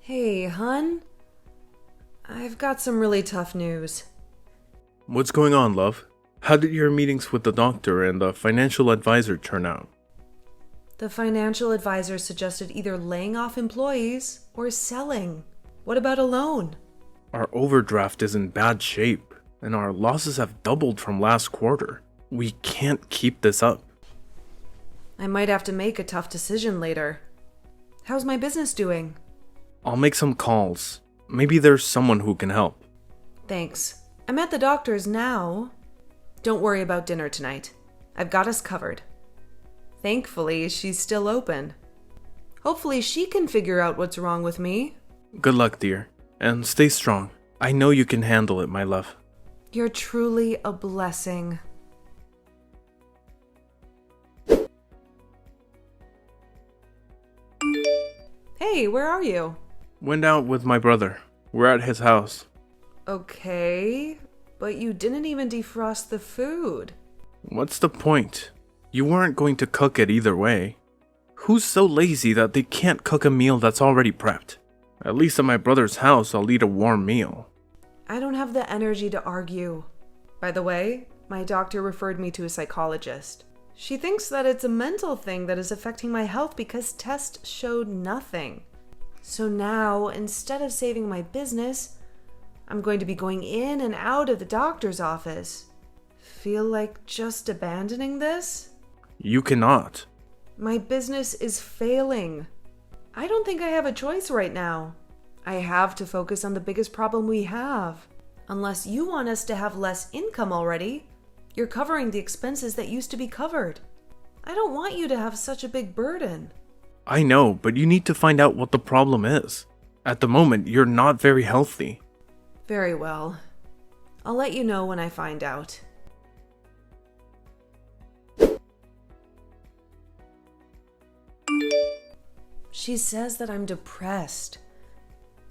Hey, hun. I've got some really tough news. What's going on, love? How did your meetings with the doctor and the financial advisor turn out? The financial advisor suggested either laying off employees or selling. What about a loan? Our overdraft is in bad shape, and our losses have doubled from last quarter. We can't keep this up. I might have to make a tough decision later. How's my business doing? I'll make some calls. Maybe there's someone who can help. Thanks. I'm at the doctor's now. Don't worry about dinner tonight. I've got us covered. Thankfully, she's still open. Hopefully she can figure out what's wrong with me. Good luck, dear. And stay strong. I know you can handle it, my love. You're truly a blessing. Hey, where are you? Went out with my brother. We're at his house. Okay, but you didn't even defrost the food. What's the point? You weren't going to cook it either way. Who's so lazy that they can't cook a meal that's already prepped? At least at my brother's house, I'll eat a warm meal. I don't have the energy to argue. By the way, my doctor referred me to a psychologist. She thinks that it's a mental thing that is affecting my health because tests showed nothing. So now, instead of saving my business, I'm going to be going in and out of the doctor's office. Feel like just abandoning this? You cannot. My business is failing. I don't think I have a choice right now. I have to focus on the biggest problem we have. Unless you want us to have less income already, you're covering the expenses that used to be covered. I don't want you to have such a big burden. I know, but you need to find out what the problem is. At the moment, you're not very healthy. Very well. I'll let you know when I find out. She says that I'm depressed.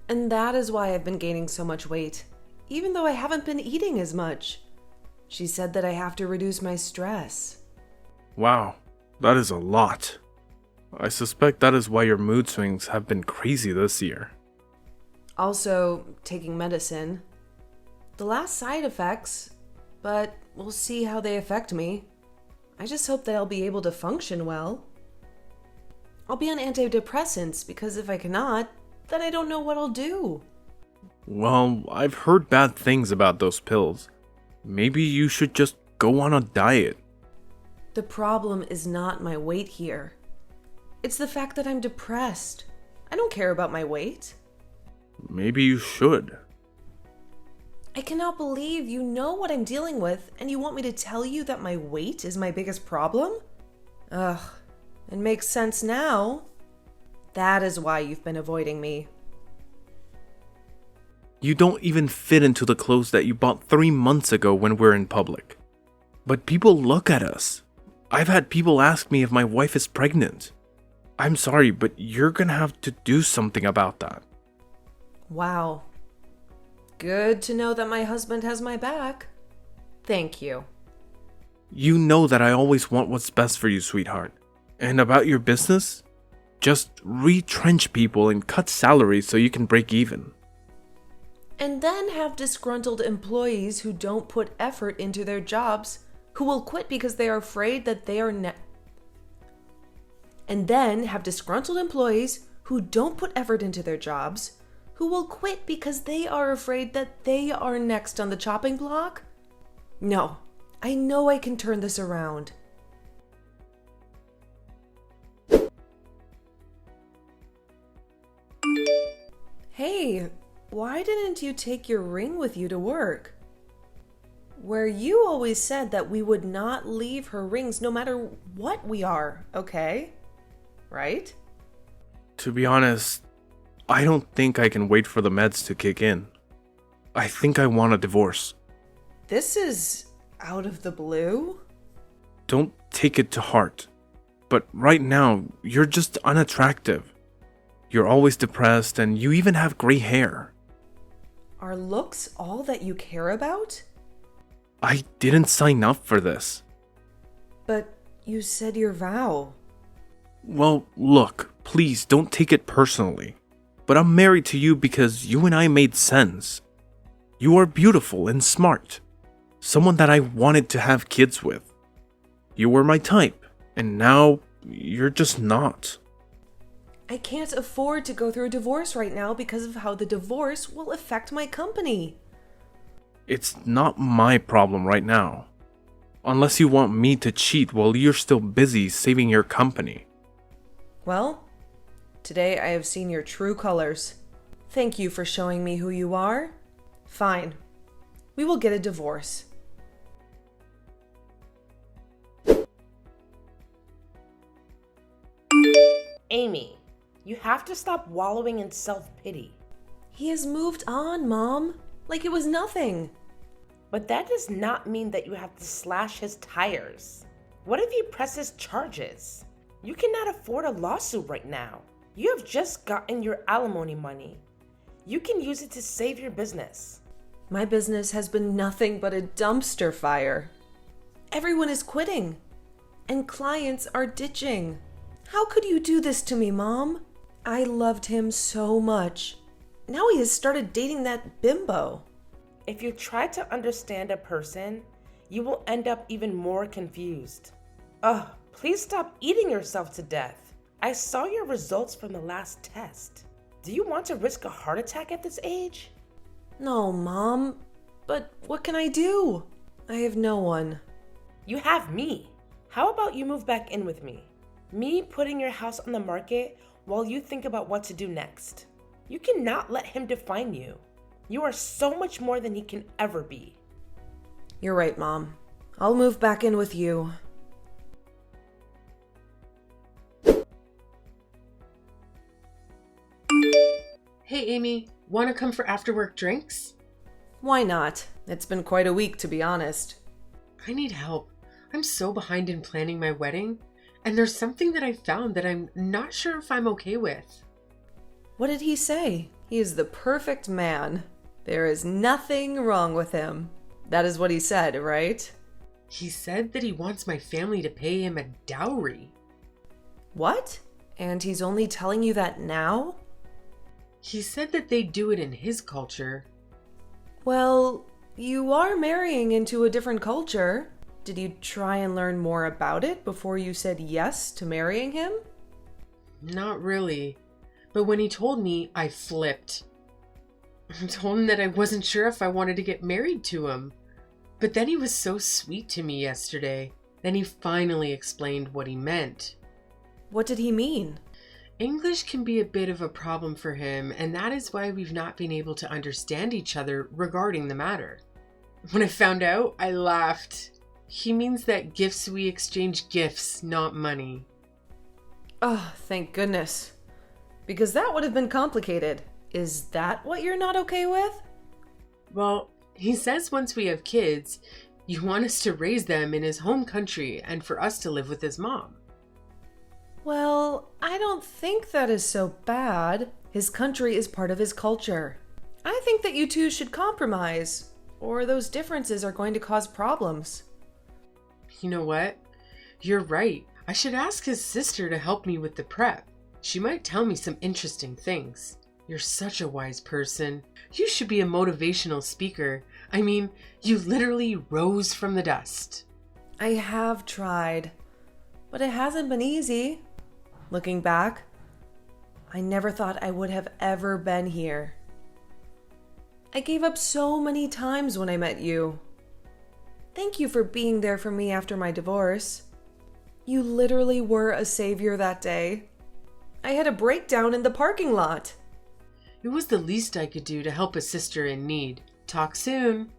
And that is why I've been gaining so much weight, even though I haven't been eating as much. She said that I have to reduce my stress. Wow, that is a lot. I suspect that is why your mood swings have been crazy this year. Also, taking medicine. The last side effects, but we'll see how they affect me. I just hope that I'll be able to function well. I'll be on antidepressants because if I cannot, then I don't know what I'll do. Well, I've heard bad things about those pills. Maybe you should just go on a diet. The problem is not my weight here. It's the fact that I'm depressed. I don't care about my weight. Maybe you should. I cannot believe you know what I'm dealing with and you want me to tell you that my weight is my biggest problem? Ugh, it makes sense now. That is why you've been avoiding me. You don't even fit into the clothes that you bought 3 months ago when we're in public. But people look at us. I've had people ask me if my wife is pregnant. I'm sorry, but you're gonna have to do something about that. Wow. Good to know that my husband has my back. Thank you. You know that I always want what's best for you, sweetheart. And about your business? Just retrench people and cut salaries so you can break even. And then have disgruntled employees who don't put effort into their jobs, who will quit because they are afraid that they are And then have disgruntled employees who don't put effort into their jobs, who will quit because they are afraid that they are next on the chopping block? No, I know I can turn this around. Hey, why didn't you take your ring with you to work? Where you always said that we would not leave her rings no matter what we are, okay? Right? To be honest, I don't think I can wait for the meds to kick in. I think I want a divorce. This is out of the blue? Don't take it to heart. But right now, you're just unattractive. You're always depressed and you even have gray hair. Are looks all that you care about? I didn't sign up for this. But you said your vow. Well, look, please don't take it personally. But I'm married to you because you and I made sense. You are beautiful and smart. Someone that I wanted to have kids with. You were my type, and now you're just not. I can't afford to go through a divorce right now because of how the divorce will affect my company. It's not my problem right now. Unless you want me to cheat while you're still busy saving your company. Well, today I have seen your true colors. Thank you for showing me who you are. Fine. We will get a divorce. Amy, you have to stop wallowing in self-pity. He has moved on, Mom. Like it was nothing. But that does not mean that you have to slash his tires. What if he presses charges? You cannot afford a lawsuit right now. You have just gotten your alimony money. You can use it to save your business. My business has been nothing but a dumpster fire. Everyone is quitting, and clients are ditching. How could you do this to me, Mom? I loved him so much. Now he has started dating that bimbo. If you try to understand a person, you will end up even more confused. Ugh, please stop eating yourself to death. I saw your results from the last test. Do you want to risk a heart attack at this age? No, Mom. But what can I do? I have no one. You have me. How about you move back in with me? Me putting your house on the market while you think about what to do next. You cannot let him define you. You are so much more than he can ever be. You're right, Mom. I'll move back in with you. Hey Amy, wanna come for after work drinks? Why not? It's been quite a week, to be honest. I need help. I'm so behind in planning my wedding, and there's something that I found that I'm not sure if I'm okay with. What did he say? He is the perfect man. There is nothing wrong with him. That is what he said, right? He said that he wants my family to pay him a dowry. What? And he's only telling you that now? He said that they do it in his culture. Well, you are marrying into a different culture. Did you try and learn more about it before you said yes to marrying him? Not really. But when he told me, I flipped. I told him that I wasn't sure if I wanted to get married to him. But then he was so sweet to me yesterday. Then he finally explained what he meant. What did he mean? English can be a bit of a problem for him, and that is why we've not been able to understand each other regarding the matter. When I found out, I laughed. He means that gifts we exchange gifts, not money. Oh, thank goodness. Because that would have been complicated. Is that what you're not okay with? Well, he says once we have kids, you want us to raise them in his home country and for us to live with his mom. Well, I don't think that is so bad. His country is part of his culture. I think that you two should compromise, or those differences are going to cause problems. You know what? You're right. I should ask his sister to help me with the prep. She might tell me some interesting things. You're such a wise person. You should be a motivational speaker. I mean, you literally rose from the dust. I have tried, but it hasn't been easy. Looking back, I never thought I would have ever been here. I gave up so many times when I met you. Thank you for being there for me after my divorce. You literally were a savior that day. I had a breakdown in the parking lot. It was the least I could do to help a sister in need. Talk soon.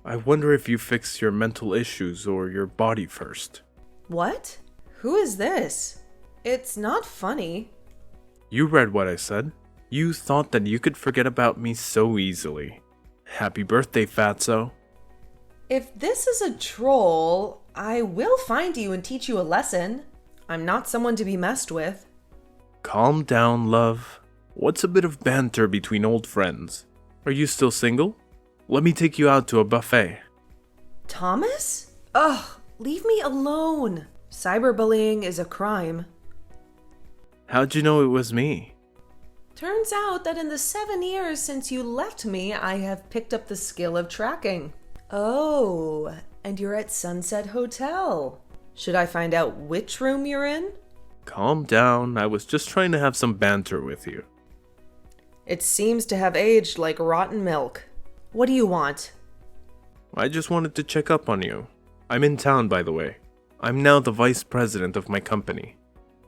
I wonder if you fixed your mental issues or your body first. What? Who is this? It's not funny. You read what I said. You thought that you could forget about me so easily. Happy birthday, fatso. If this is a troll, I will find you and teach you a lesson. I'm not someone to be messed with. Calm down, love. What's a bit of banter between old friends? Are you still single? Let me take you out to a buffet. Thomas? Ugh, leave me alone. Cyberbullying is a crime. How'd you know it was me? Turns out that in the 7 years since you left me, I have picked up the skill of tracking. Oh, and you're at Sunset Hotel. Should I find out which room you're in? Calm down, I was just trying to have some banter with you. It seems to have aged like rotten milk. What do you want? I just wanted to check up on you. I'm in town, by the way. I'm now the vice president of my company.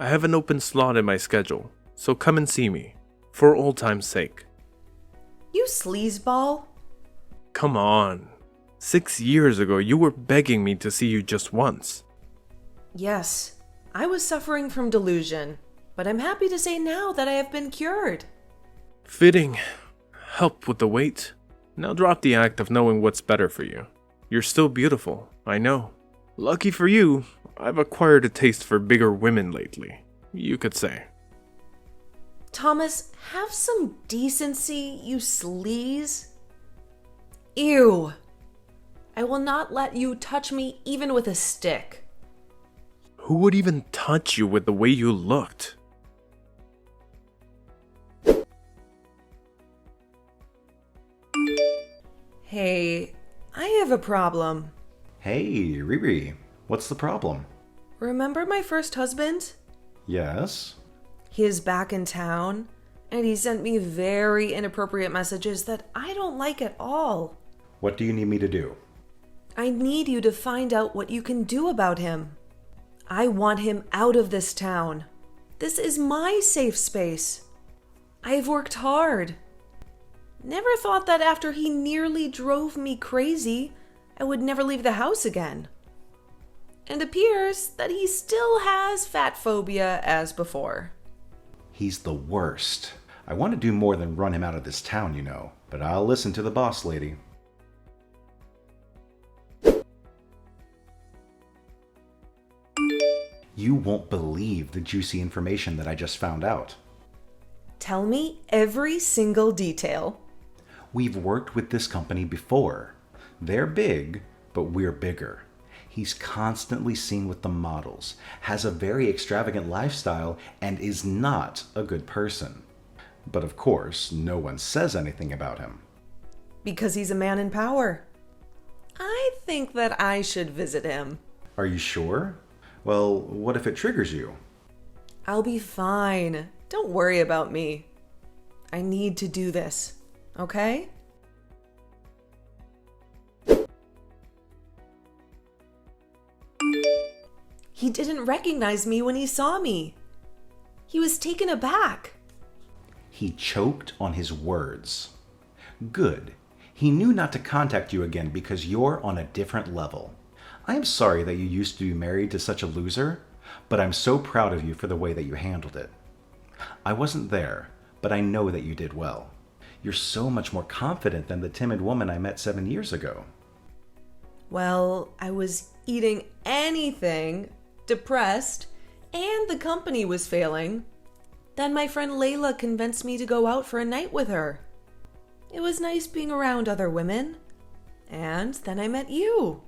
I have an open slot in my schedule, so come and see me, for old time's sake. You sleazeball? Come on. 6 years ago, you were begging me to see you just once. Yes, I was suffering from delusion, but I'm happy to say now that I have been cured. Fitting. Help with the weight. Now drop the act of knowing what's better for you. You're still beautiful, I know. Lucky for you, I've acquired a taste for bigger women lately, you could say. Thomas, have some decency, you sleaze. Ew. I will not let you touch me even with a stick. Who would even touch you with the way you looked? Hey, I have a problem. Hey, Riri, what's the problem? Remember my first husband? Yes? He is back in town, and he sent me very inappropriate messages that I don't like at all. What do you need me to do? I need you to find out what you can do about him. I want him out of this town. This is my safe space. I've worked hard. Never thought that after he nearly drove me crazy, I would never leave the house again. And appears that he still has fat phobia as before. He's the worst. I want to do more than run him out of this town, you know, but I'll listen to the boss lady. You won't believe the juicy information that I just found out. Tell me every single detail. We've worked with this company before. They're big, but we're bigger. He's constantly seen with the models, has a very extravagant lifestyle, and is not a good person. But of course, no one says anything about him. Because he's a man in power. I think that I should visit him. Are you sure? Well, what if it triggers you? I'll be fine. Don't worry about me. I need to do this, okay? He didn't recognize me when he saw me. He was taken aback. He choked on his words. Good. He knew not to contact you again because you're on a different level. I am sorry that you used to be married to such a loser, but I'm so proud of you for the way that you handled it. I wasn't there, but I know that you did well. You're so much more confident than the timid woman I met 7 years ago. Well, I was eating anything, depressed, and the company was failing. Then my friend Layla convinced me to go out for a night with her. It was nice being around other women. And then I met you.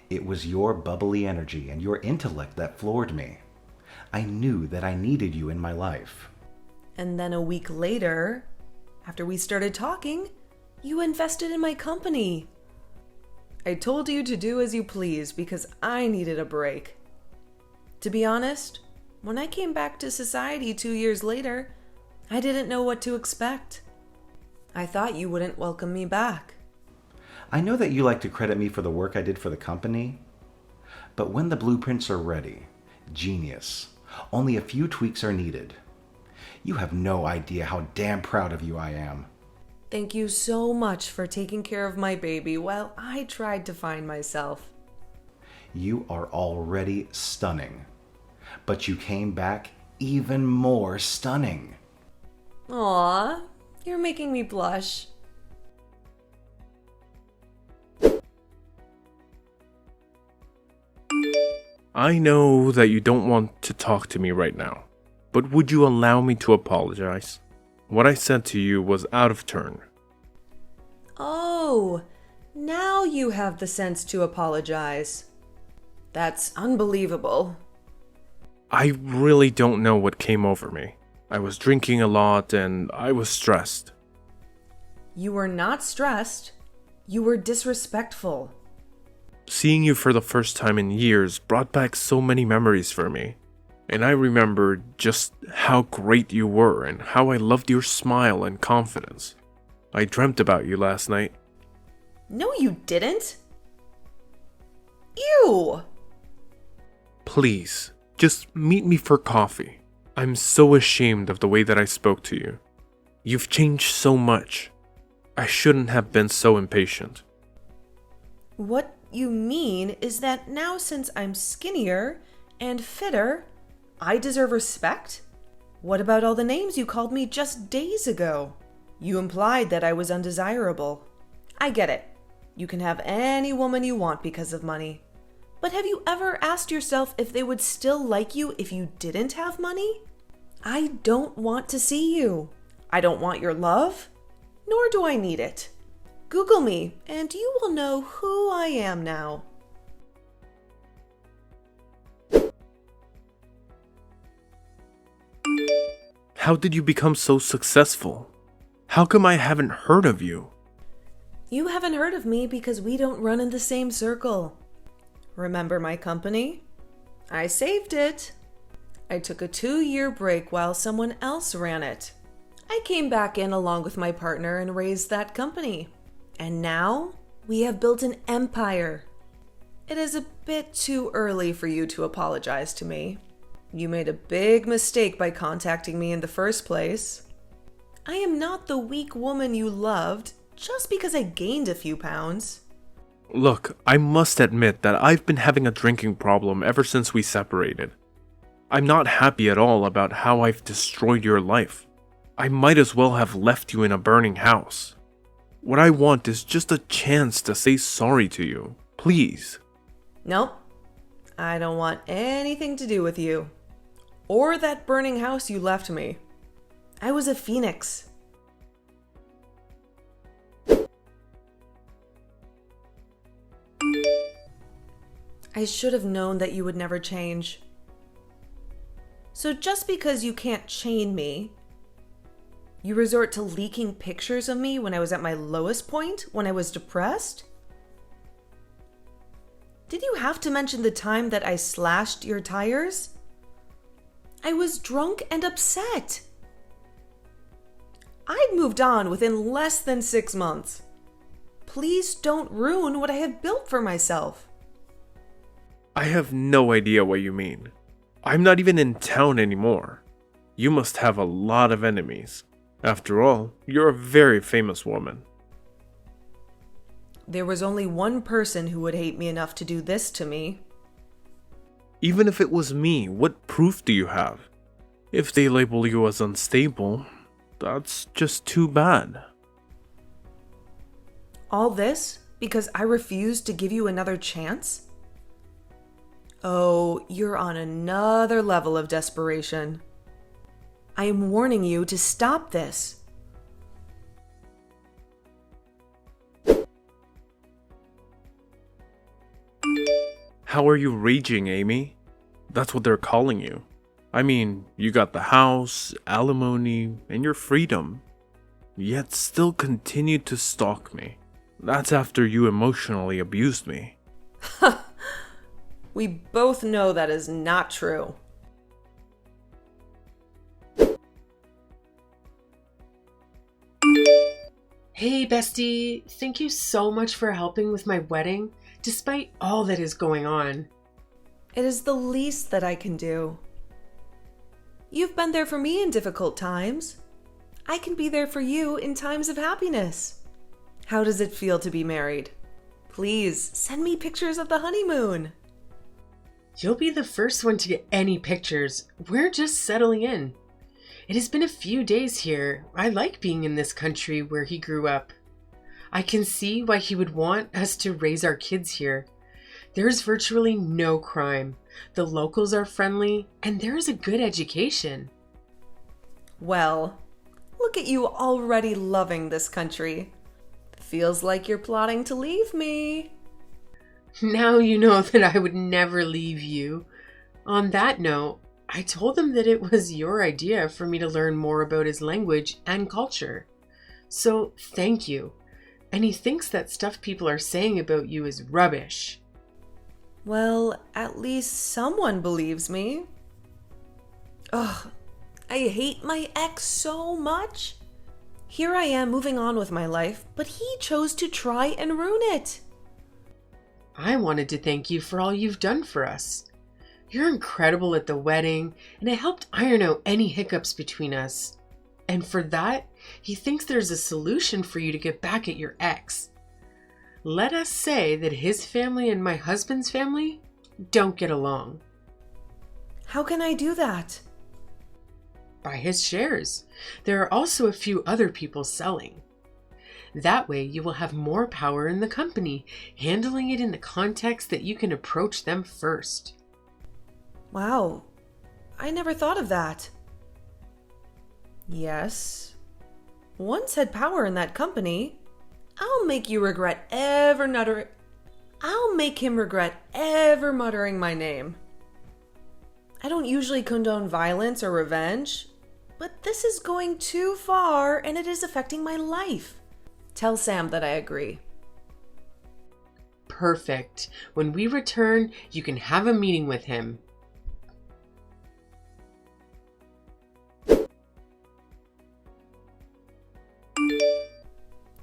It was your bubbly energy and your intellect that floored me. I knew that I needed you in my life. And then a week later, after we started talking, you invested in my company. I told you to do as you please because I needed a break. To be honest, when I came back to society 2 years later, I didn't know what to expect. I thought you wouldn't welcome me back. I know that you like to credit me for the work I did for the company, but when the blueprints are ready, genius. Only a few tweaks are needed. You have no idea how damn proud of you I am. Thank you so much for taking care of my baby while I tried to find myself. You are already stunning, but you came back even more stunning. Aw, you're making me blush. I know that you don't want to talk to me right now, but would you allow me to apologize? What I said to you was out of turn. Oh, now you have the sense to apologize. That's unbelievable. I really don't know what came over me. I was drinking a lot and I was stressed. You were not stressed. You were disrespectful. Seeing you for the first time in years brought back so many memories for me. And I remembered just how great you were and how I loved your smile and confidence. I dreamt about you last night. No, you didn't. Ew! Please, just meet me for coffee. I'm so ashamed of the way that I spoke to you. You've changed so much. I shouldn't have been so impatient. What you mean is that now since I'm skinnier and fitter, I deserve respect? What about all the names you called me just days ago? You implied that I was undesirable. I get it. You can have any woman you want because of money. But have you ever asked yourself if they would still like you if you didn't have money? I don't want to see you. I don't want your love, nor do I need it. Google me, and you will know who I am now. How did you become so successful? How come I haven't heard of you? You haven't heard of me because we don't run in the same circle. Remember my company? I saved it. I took a 2-year break while someone else ran it. I came back in along with my partner and raised that company. And now we have built an empire. It is a bit too early for you to apologize to me. You made a big mistake by contacting me in the first place. I am not the weak woman you loved just because I gained a few pounds. Look, I must admit that I've been having a drinking problem ever since we separated. I'm not happy at all about how I've destroyed your life. I might as well have left you in a burning house. What I want is just a chance to say sorry to you. Please. Nope. I don't want anything to do with you. Or that burning house you left me. I was a phoenix. I should have known that you would never change. So just because you can't chain me, you resort to leaking pictures of me when I was at my lowest point, when I was depressed? Did you have to mention the time that I slashed your tires? I was drunk and upset. I'd moved on within less than 6 months. Please don't ruin what I have built for myself. I have no idea what you mean. I'm not even in town anymore. You must have a lot of enemies. After all, you're a very famous woman. There was only one person who would hate me enough to do this to me. Even if it was me, what proof do you have? If they label you as unstable, that's just too bad. All this because I refused to give you another chance? Oh, you're on another level of desperation. I am warning you to stop this. How are you raging, Amy? That's what they're calling you. I mean, you got the house, alimony, and your freedom. Yet still continued to stalk me. That's after you emotionally abused me. We both know that is not true. Hey, bestie. Thank you so much for helping with my wedding, despite all that is going on. It is the least that I can do. You've been there for me in difficult times. I can be there for you in times of happiness. How does it feel to be married? Please send me pictures of the honeymoon. You'll be the first one to get any pictures. We're just settling in. It has been a few days here. I like being in this country where he grew up. I can see why he would want us to raise our kids here. There's virtually no crime. The locals are friendly, and there is a good education. Well, look at you already loving this country. Feels like you're plotting to leave me. Now you know that I would never leave you. On that note, I told him that it was your idea for me to learn more about his language and culture. So thank you. And he thinks that stuff people are saying about you is rubbish. Well, at least someone believes me. Ugh, I hate my ex so much. Here I am moving on with my life, but he chose to try and ruin it. I wanted to thank you for all you've done for us. You're incredible at the wedding, and it helped iron out any hiccups between us. And for that, he thinks there's a solution for you to get back at your ex. Let us say that his family and my husband's family don't get along. How can I do that? Buy his shares. There are also a few other people selling. That way you will have more power in the company, handling it in the context that you can approach them first. Wow, I never thought of that. Yes, once had power in that company. I'll make him regret ever muttering my name. I don't usually condone violence or revenge, but this is going too far and it is affecting my life. Tell Sam that I agree. Perfect. When we return, you can have a meeting with him.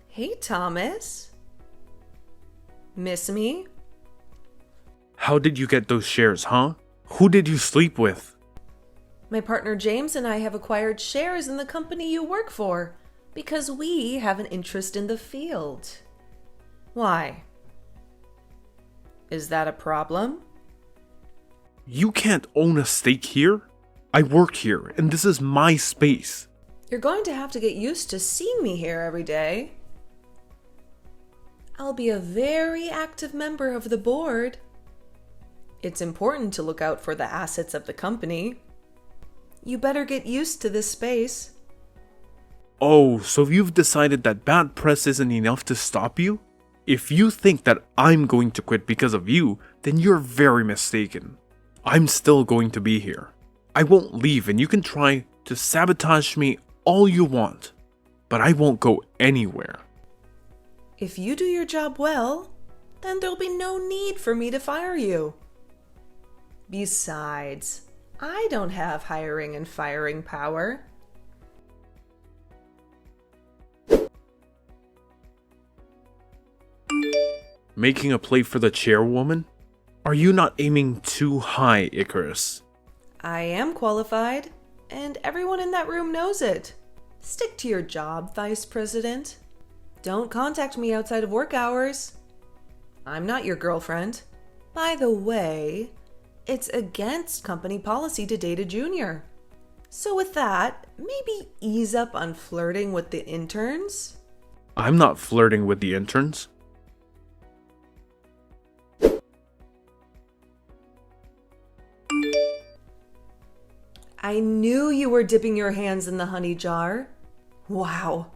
Hey, Thomas. Miss me? How did you get those shares, huh? Who did you sleep with? My partner James and I have acquired shares in the company you work for because we have an interest in the field. Why? Is that a problem? You can't own a stake here. I work here, and this is my space. You're going to have to get used to seeing me here every day. I'll be a very active member of the board. It's important to look out for the assets of the company. You better get used to this space. Oh, so you've decided that bad press isn't enough to stop you? If you think that I'm going to quit because of you, then you're very mistaken. I'm still going to be here. I won't leave, and you can try to sabotage me all you want, but I won't go anywhere. If you do your job well, then there'll be no need for me to fire you. Besides, I don't have hiring and firing power. Making a play for the chairwoman? Are you not aiming too high, Icarus? I am qualified, and everyone in that room knows it. Stick to your job, Vice President. Don't contact me outside of work hours. I'm not your girlfriend. By the way, it's against company policy to date a junior. So with that, maybe ease up on flirting with the interns? I'm not flirting with the interns. I knew you were dipping your hands in the honey jar. Wow,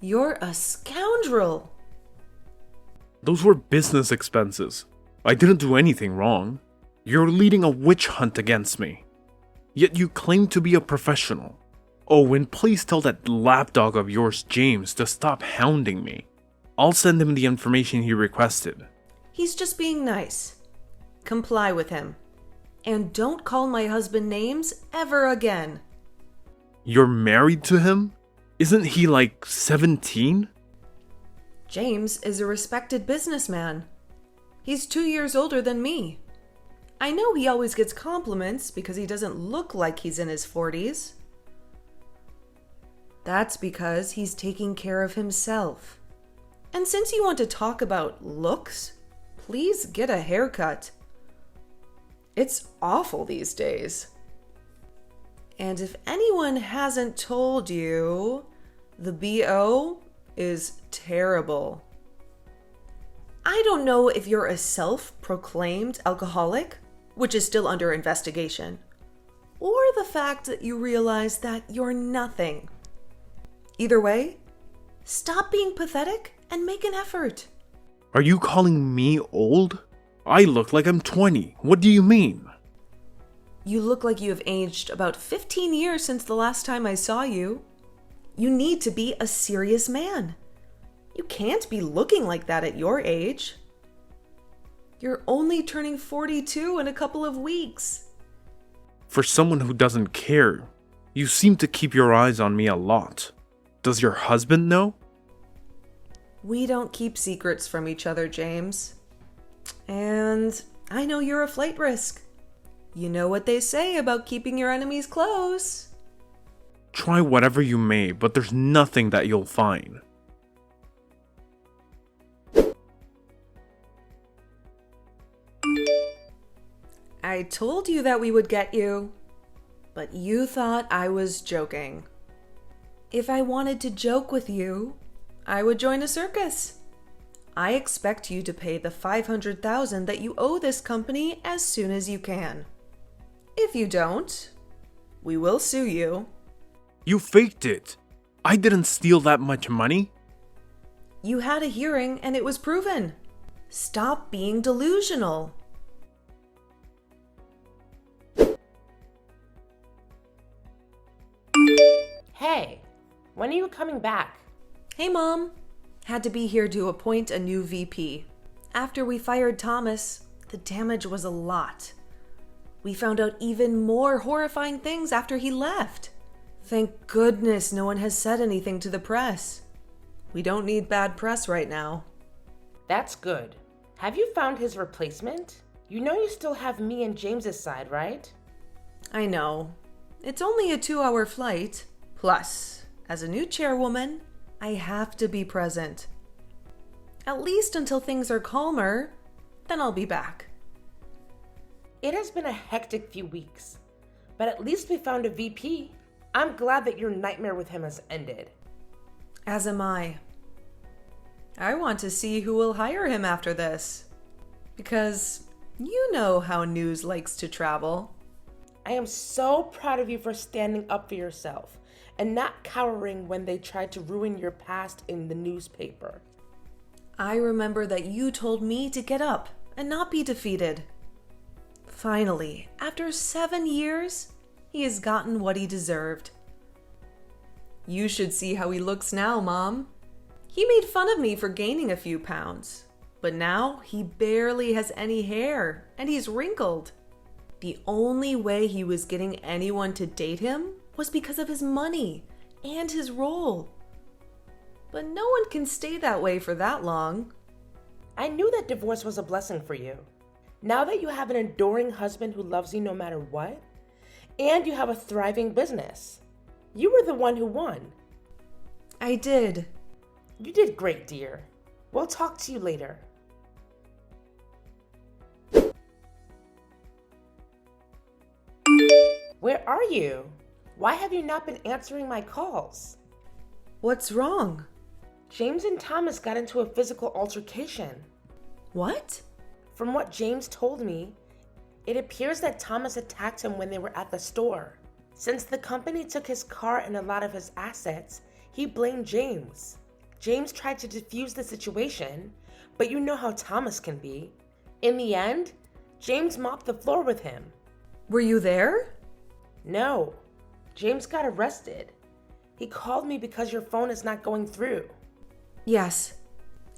you're a scoundrel. Those were business expenses. I didn't do anything wrong. You're leading a witch hunt against me. Yet you claim to be a professional. Oh, and please tell that lapdog of yours, James, to stop hounding me. I'll send him the information he requested. He's just being nice. Comply with him. And don't call my husband names ever again. You're married to him? Isn't he like 17? James is a respected businessman. He's 2 years older than me. I know he always gets compliments because he doesn't look like he's in his 40s. That's because he's taking care of himself. And since you want to talk about looks, please get a haircut. It's awful these days. And if anyone hasn't told you, the BO is terrible. I don't know if you're a self-proclaimed alcoholic, which is still under investigation, or the fact that you realize that you're nothing. Either way, stop being pathetic and make an effort. Are you calling me old? I look like I'm 20. What do you mean? You look like you have aged about 15 years since the last time I saw you. You need to be a serious man. You can't be looking like that at your age. You're only turning 42 in a couple of weeks. For someone who doesn't care, you seem to keep your eyes on me a lot. Does your husband know? We don't keep secrets from each other, James. And I know you're a flight risk. You know what they say about keeping your enemies close. Try whatever you may, but there's nothing that you'll find. I told you that we would get you, but you thought I was joking. If I wanted to joke with you, I would join a circus. I expect you to pay the $500,000 that you owe this company as soon as you can. If you don't, we will sue you. You faked it. I didn't steal that much money. You had a hearing and it was proven. Stop being delusional. Hey, when are you coming back? Hey, Mom. Had to be here to appoint a new VP. After we fired Thomas, the damage was a lot. We found out even more horrifying things after he left. Thank goodness no one has said anything to the press. We don't need bad press right now. That's good. Have you found his replacement? You know you still have me and James's side, right? I know. It's only a 2-hour flight. Plus, as a new chairwoman, I have to be present. At least until things are calmer, then I'll be back. It has been a hectic few weeks, but at least we found a VP. I'm glad that your nightmare with him has ended. As am I. I want to see who will hire him after this. Because you know how news likes to travel. I am so proud of you for standing up for yourself and not cowering when they tried to ruin your past in the newspaper. I remember that you told me to get up and not be defeated. Finally, after 7 years, he has gotten what he deserved. You should see how he looks now, Mom. He made fun of me for gaining a few pounds, but now he barely has any hair and he's wrinkled. The only way he was getting anyone to date him was because of his money and his role. But no one can stay that way for that long. I knew that divorce was a blessing for you. Now that you have an adoring husband who loves you no matter what, and you have a thriving business, you were the one who won. I did. You did great, dear. We'll talk to you later. Where are you? Why have you not been answering my calls? What's wrong? James and Thomas got into a physical altercation. What? From what James told me, it appears that Thomas attacked him when they were at the store. Since the company took his car and a lot of his assets, he blamed James. James tried to defuse the situation, but you know how Thomas can be. In the end, James mopped the floor with him. Were you there? No, James got arrested. He called me because your phone is not going through. Yes.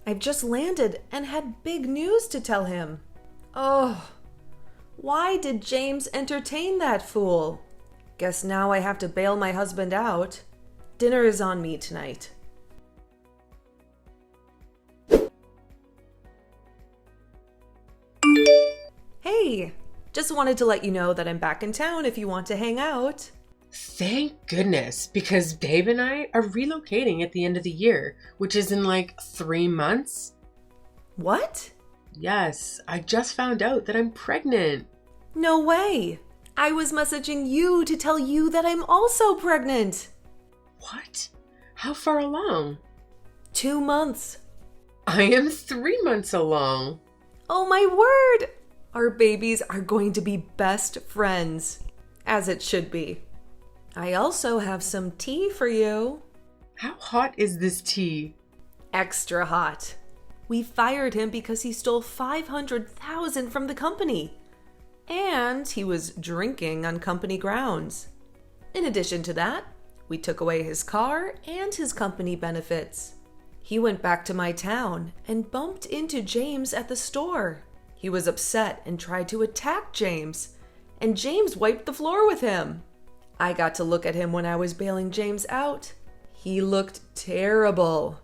I've just landed and had big news to tell him. Oh, why did James entertain that fool? Guess now I have to bail my husband out. Dinner is on me tonight. Hey, just wanted to let you know that I'm back in town if you want to hang out. Thank goodness, because Babe and I are relocating at the end of the year, which is in like 3 months. What? Yes, I just found out that I'm pregnant. No way. I was messaging you to tell you that I'm also pregnant. What? How far along? 2 months. I am 3 months along. Oh my word! Our babies are going to be best friends, as it should be. I also have some tea for you. How hot is this tea? Extra hot. We fired him because he stole $500,000 from the company. And he was drinking on company grounds. In addition to that, we took away his car and his company benefits. He went back to my town and bumped into James at the store. He was upset and tried to attack James, and James wiped the floor with him. I got to look at him when I was bailing James out. He looked terrible.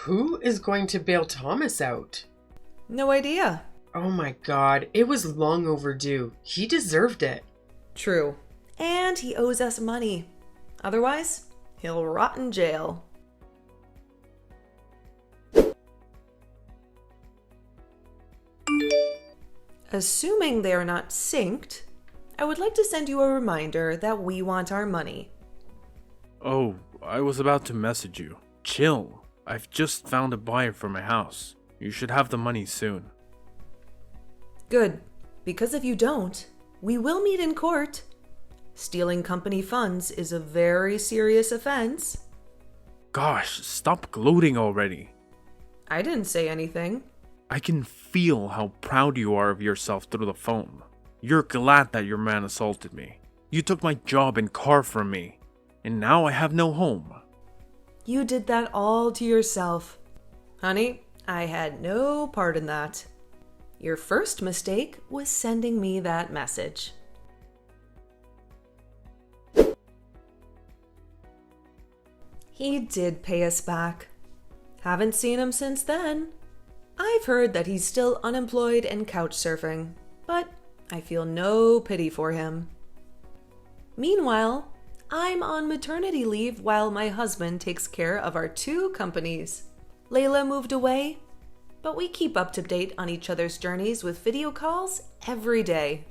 Who is going to bail Thomas out? No idea. Oh my god, it was long overdue. He deserved it. True. And he owes us money. Otherwise, he'll rot in jail. Assuming they are not synced, I would like to send you a reminder that we want our money. Oh, I was about to message you. Chill. I've just found a buyer for my house. You should have the money soon. Good, because if you don't, we will meet in court. Stealing company funds is a very serious offense. Gosh, stop gloating already. I didn't say anything. I can feel how proud you are of yourself through the phone. You're glad that your man assaulted me. You took my job and car from me, and now I have no home. You did that all to yourself. Honey, I had no part in that. Your first mistake was sending me that message. He did pay us back. Haven't seen him since then. I've heard that he's still unemployed and couch surfing, but I feel no pity for him. Meanwhile, I'm on maternity leave while my husband takes care of our 2 companies. Layla moved away, but we keep up to date on each other's journeys with video calls every day.